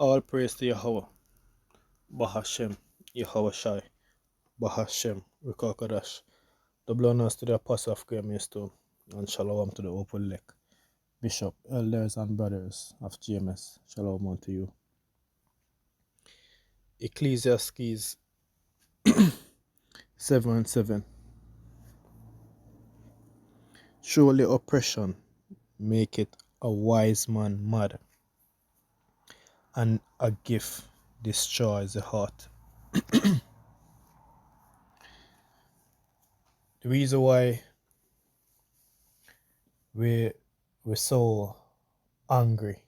All praise to Yahweh, Bahashem, Yahweh Shai, Bahashem, Rukakadash. Double honors to the Apostle of Graham Stone, and Shalom to the Open Lake. Bishop, elders, and brothers of GMS, Shalom unto you. Ecclesiastes 7:7. Surely oppression maketh a wise man mad, and a gift destroys the heart. The reason why we're so angry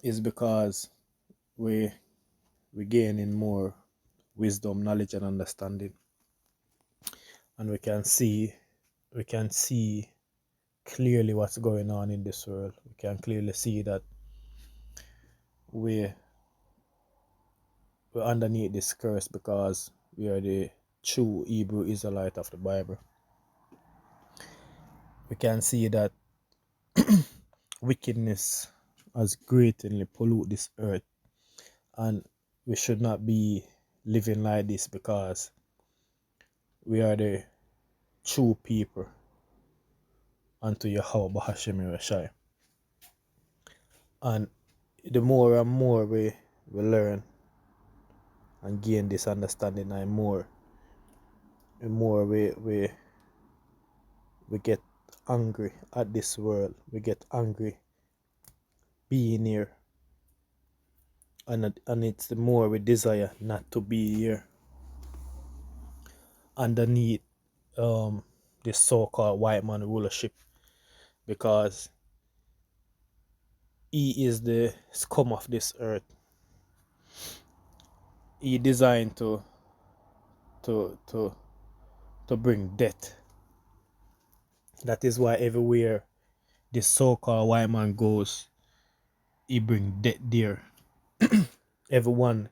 is because we're gaining more wisdom, knowledge, and understanding, and we can see clearly what's going on in this world. We can clearly see that we're underneath this curse because we are the true Hebrew Israelite of the Bible. We can see that wickedness has greatly polluted this earth, and we should not be living like this because we are the true people unto Yahweh Bahashem Yereshai. And the more and more we learn and gain this understanding, and more we get angry at this world. We get angry being here, and it's the more we desire not to be here underneath this so-called white man rulership, because he is the scum of this earth. He designed to bring death. That is why everywhere this so-called white man goes, he bring death there. everyone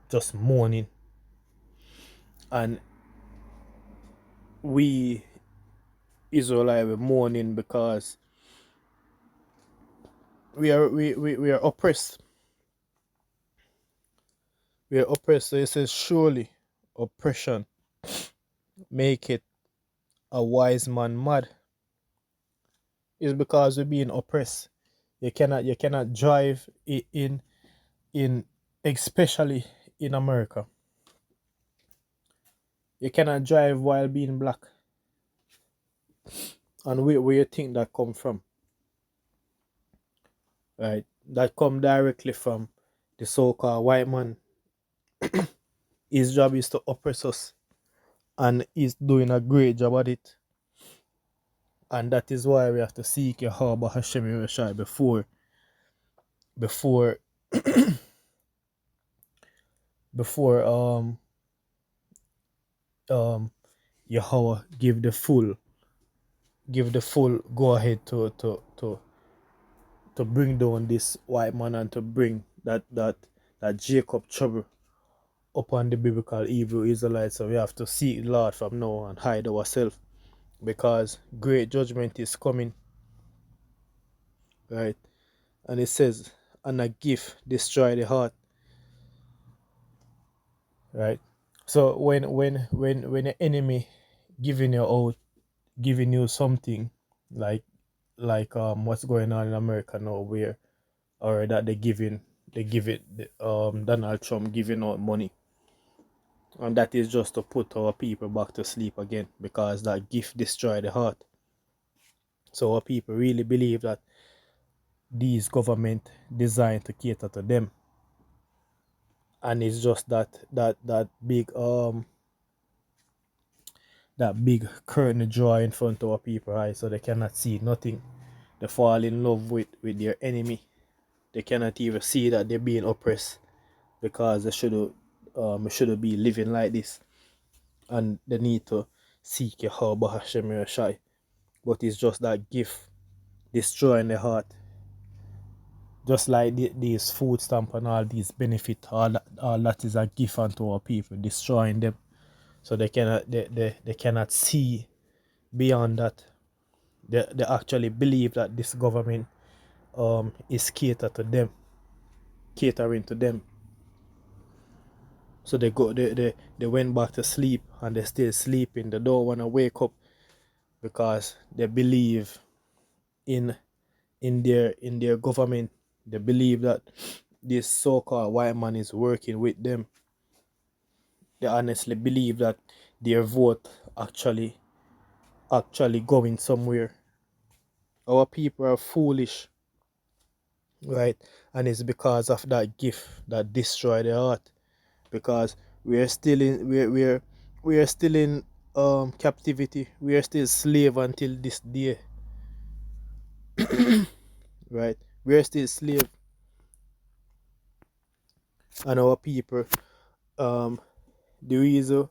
just mourning, and we Israelites were mourning because we are oppressed. We are oppressed. So it says, surely oppression make it a wise man mad. It's because we're being oppressed. You cannot drive in especially in America. You cannot drive while being black. And where you think that come from? Right? That come directly from the so-called white man. His job is to oppress us, and he's doing a great job at it. And that is why we have to seek Yahweh Hashem Yereshai before Yahweh give the full go ahead to bring down this white man, and to bring that Jacob trouble upon the biblical Hebrew Israelites. So we have to seek the Lord from now and hide ourselves, because great judgment is coming. Right? And it says, and a gift destroy the heart. Right? So when the enemy giving you something like what's going on in America now, where or that they give it Donald Trump giving out money, and that is just to put our people back to sleep again, because that gift destroy the heart. So our people really believe that these government designed to cater to them, and it's just that big curtain draw in front of our people eyes, so they cannot see nothing. They fall in love with their enemy. They cannot even see that they're being oppressed, because they shouldn't be living like this, and they need to seek Yahweh Hashem Yereshai. But it's just that gift destroying the heart. Just like these food stamp and all these benefit, all that is a gift unto our people, destroying them. So they cannot see beyond that. They actually believe that this government is catering to them. So they went back to sleep and they're still sleeping. They don't want to wake up because they believe in in their government. They believe that this so-called white man is working with them. They honestly believe that their vote actually going somewhere. Our people are foolish, right? And it's because of that gift that destroy their heart. Because we are still in we are still in captivity. We are still slave until this day, right? We are still slave, and our people um the reason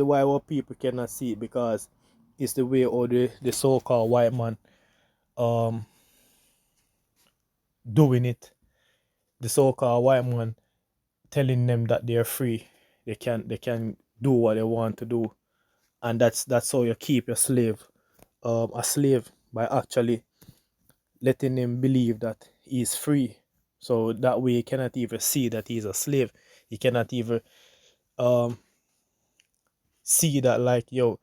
why our people cannot see it because it's the way all the so-called white man um doing it. The so-called white man telling them that they're free. They can do what they want to do. And that's how you keep your slave a slave, by actually letting him believe that he's free. So that way he cannot even see that he's a slave. He cannot even um see that, like, yo,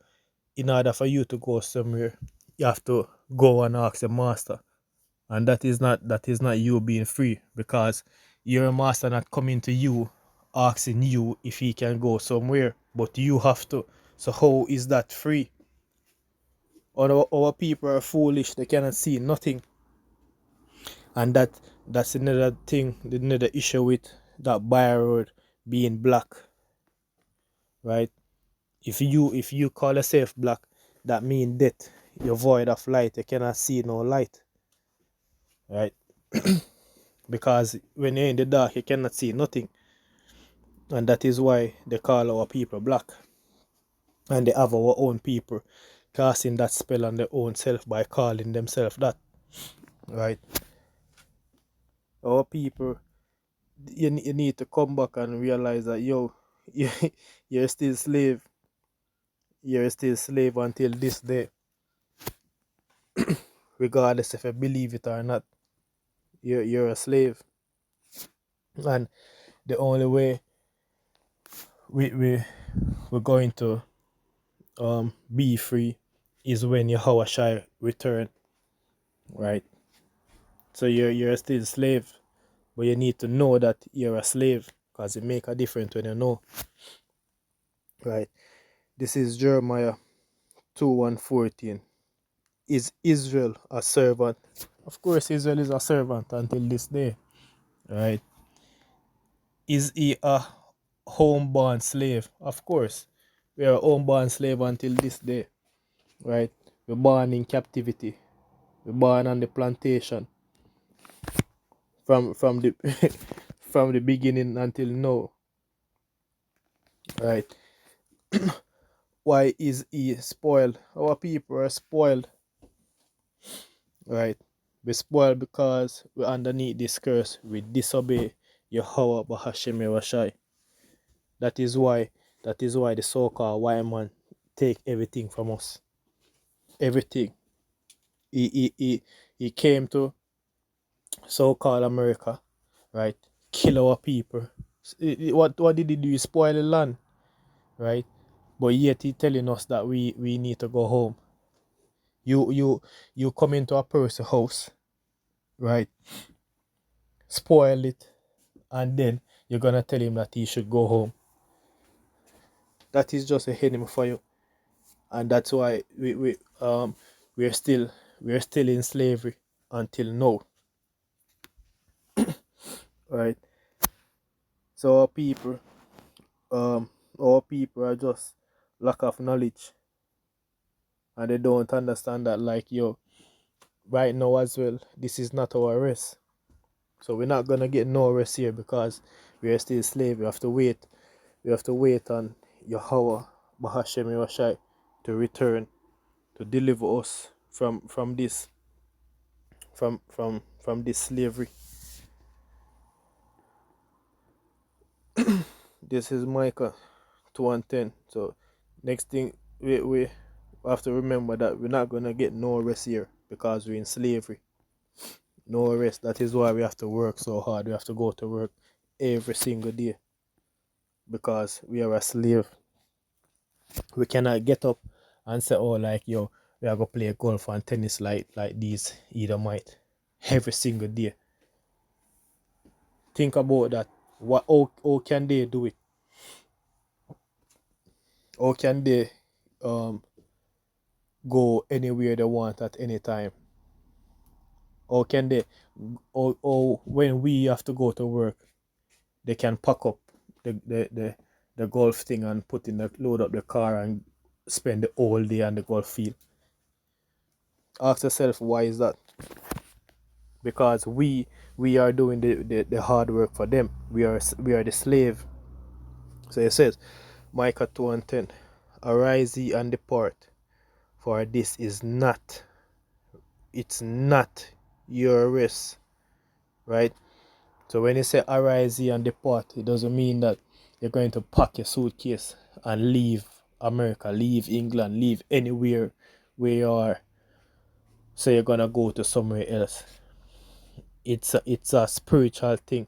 in order for you to go somewhere, you have to go and ask the master. And that is not you being free, because your master not coming to you asking you if he can go somewhere, but you have to. So how is that free? Our people are foolish, they cannot see nothing. And that's another thing, another issue with that byroad being black, right? If you call yourself black, that means death. You're void of light, you cannot see no light, right? Because when you're in the dark, you cannot see nothing. And that is why they call our people black. And they have our own people casting that spell on their own self by calling themselves that, right? Our people, you need to come back and realize that, yo, you, you're still slave. You're still slave until this day, regardless if you believe it or not. You're a slave. And the only way we're going to be free is when Yahweh Shai return, right? So you're still a slave, but you need to know that you're a slave, because it make a difference when you know, right? This is Jeremiah 2:14. Is Israel a servant? Of course, Israel is a servant until this day, right? Is he a homeborn slave? Of course, we are a homeborn slave until this day, right? We're born in captivity. We're born on the plantation from the from the beginning until now, right? Why is he spoiled? Our people are spoiled, right? We're spoiled because we're underneath this curse. We disobey Yahweh Bahashem Yahweh. That is why the so-called white man take everything from us. Everything. He came to so-called America, right? Kill our people. What did he do? He spoil the land, right? But yet he telling us that we need to go home. You come into a person's house, right? Spoil it, and then you're gonna tell him that he should go home. That is just a enemy for you. And that's why we're still in slavery until now, right? So our people are just lack of knowledge, and they don't understand that, like, yo, right now as well, this is not our rest. So we're not gonna get no rest here because we are still slave. We have to wait on Yahweh Bahashem Yahweh to return to deliver us from this from this slavery. This is Micah 2:10. So next thing, we have to remember that we're not gonna get no rest here because we're in slavery. No rest. That is why we have to work so hard. We have to go to work every single day because we are a slave. We cannot get up and say, oh, like, yo, we are going to play golf and tennis like these Edomite every single day. Think about that. How can they do it? How can they um go anywhere they want at any time? How can they, or when we have to go to work, they can pack up the golf thing and load up the car and spend the whole day on the golf field. Ask yourself, why is that? Because we are doing the hard work for them. We are the slave. So it says, Micah 2:10, arise ye and depart, for this is not, it's not your rest, right? So when you say arise ye and depart, it doesn't mean that you're going to pack your suitcase and leave America, leave England, leave anywhere where you are. So you're gonna go to somewhere else. It's a spiritual thing,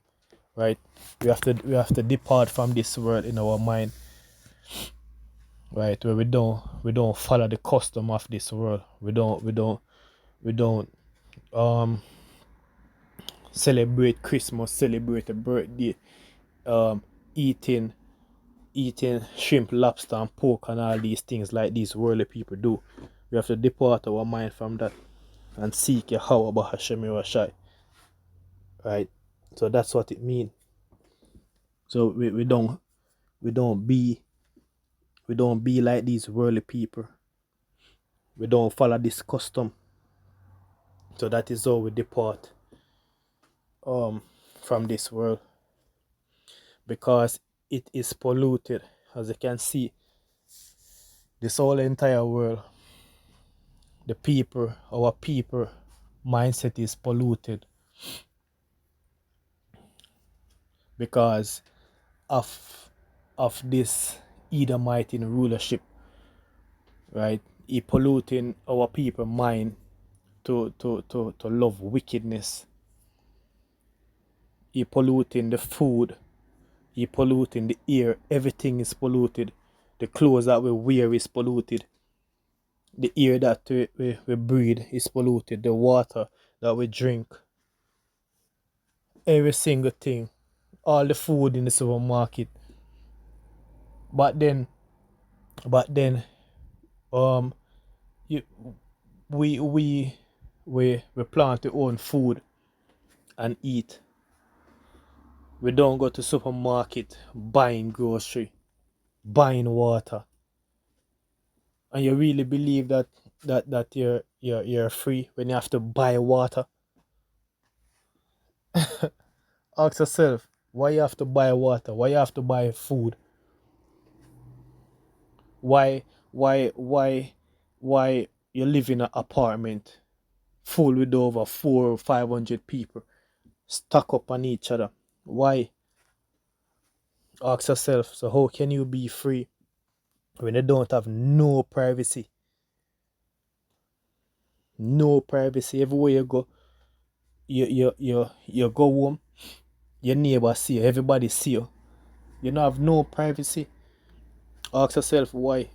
right? We have to depart from this world in our mind, right? Where we don't follow the custom of this world. We don't celebrate Christmas, celebrate a birthday, um eating shrimp, lobster, and pork, and all these things like these worldly people do. We have to depart our mind from that and seek Yahweh Bahashem Rashai, right? So that's what it means. So we don't be like these worldly people. We don't follow this custom. So that is how we depart from this world, because it is polluted. As you can see, this whole entire world, our people mindset is polluted because of this Edomite in rulership, right? He polluting our people mind to love wickedness. He polluting the food. He polluting the air. Everything is polluted. The clothes that we wear is polluted. The air that we breathe is polluted. The water that we drink. Every single thing. All the food in the supermarket. But then, um, you, we plant our own food and eat. We don't go to supermarket buying grocery, buying water. And you really believe that you're free when you have to buy water? Ask yourself, why you have to buy water? Why you have to buy food? Why why you live in an apartment full with over 400 or 500 people stuck up on each other? Why? Ask yourself. So how can you be free when you don't have no privacy? No privacy. Everywhere you go, you go home, your neighbor see you, everybody see you. You don't have no privacy. Ask yourself why.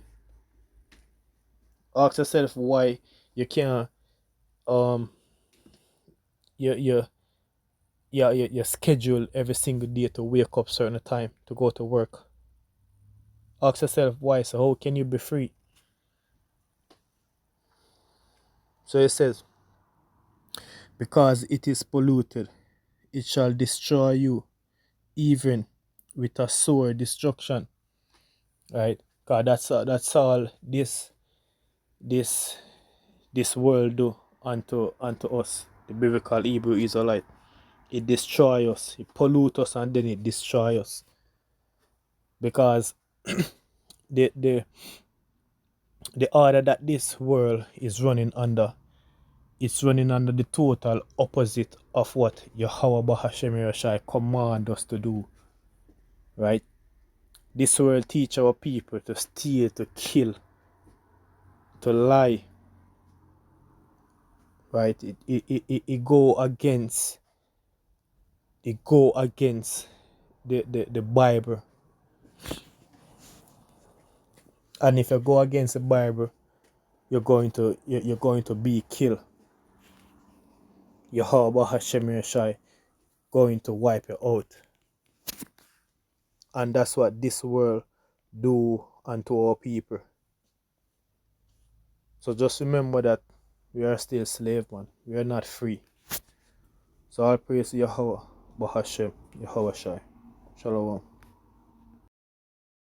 Ask yourself why you can't um you you schedule every single day to wake up certain time to go to work. Ask yourself why. So how can you be free? So it says, because it is polluted, it shall destroy you, even with a sore destruction. Right? God, that's all this this world do unto us, the biblical Hebrew Israelite. It destroy us, it pollute us, and then it destroy us. Because the the the order that this world is running under, it's running under the total opposite of what Yahweh Bahashem Yashai command us to do. Right? This world teach our people to steal, to kill, to lie. right? It go against, it go against the Bible. And if you go against the Bible, you're going to be killed. Yahweh Hashem Yeshai going to wipe you out. And that's what this world do unto our people. So just remember that we are still slave, man. We are not free. So all praise to Yahweh Hashem Yahweh Shai. Shalom.